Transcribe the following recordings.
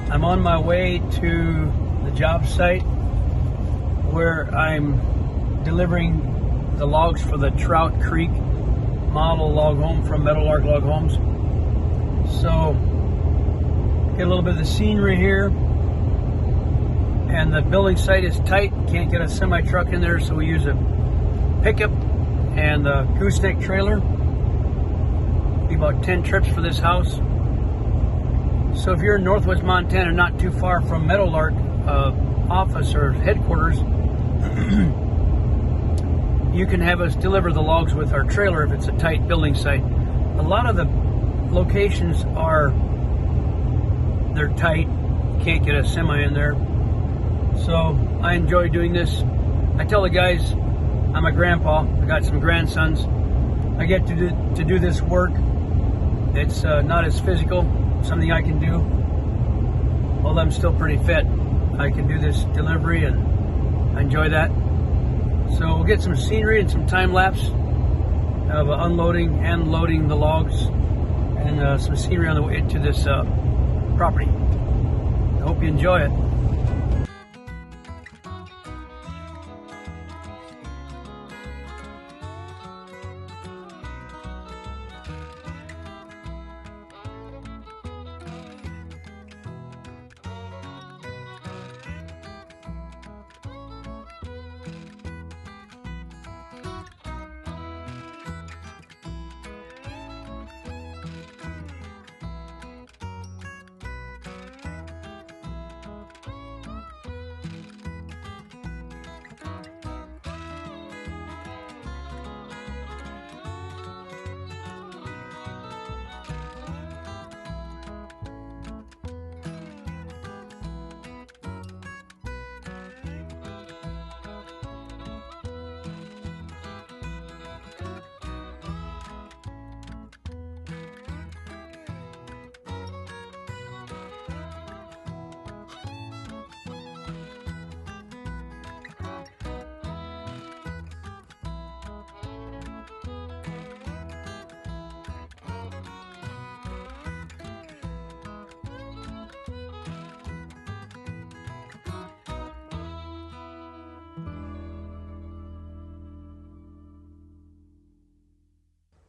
I'm on my way to the job site where I'm delivering the logs for the Trout Creek model log home from Meadowlark Log Homes. So, get a little bit of the scenery here. And the building site is tight, can't get a semi-truck in there, so we use a pickup and a gooseneck trailer. Be about 10 trips for this house. So if you're in Northwest Montana, not too far from Meadowlark office or headquarters, you can have us deliver the logs with our trailer if it's a tight building site. A lot of the locations they're tight, can't get a semi in there. So I enjoy doing this. I tell the guys I'm a grandpa. I got some grandsons. I get to do this work. It's not as physical, something I can do. Although I'm still pretty fit, I can do this delivery and I enjoy that. So we'll get some scenery and some time lapse of unloading and loading the logs and some scenery on the way to this property. I hope you enjoy it.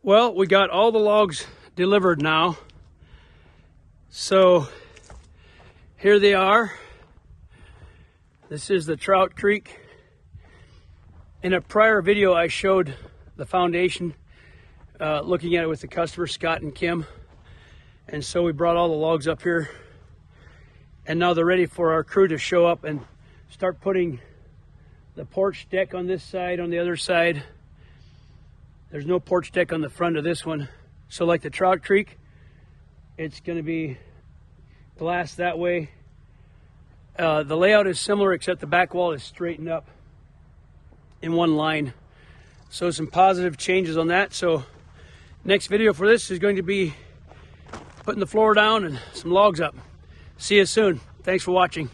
Well, we got all the logs delivered now. So here they are. This is the Trout Creek. In a prior video, I showed the foundation, looking at it with the customer, Scott and Kim. And so we brought all the logs up here. And now they're ready for our crew to show up and start putting the porch deck on this side, on the other side. There's no porch deck on the front of this one. So like the Trout Creek, it's going to be glass that way. The layout is similar, except the back wall is straightened up in one line. So some positive changes on that. So next video for this is going to be putting the floor down and some logs up. See you soon. Thanks for watching.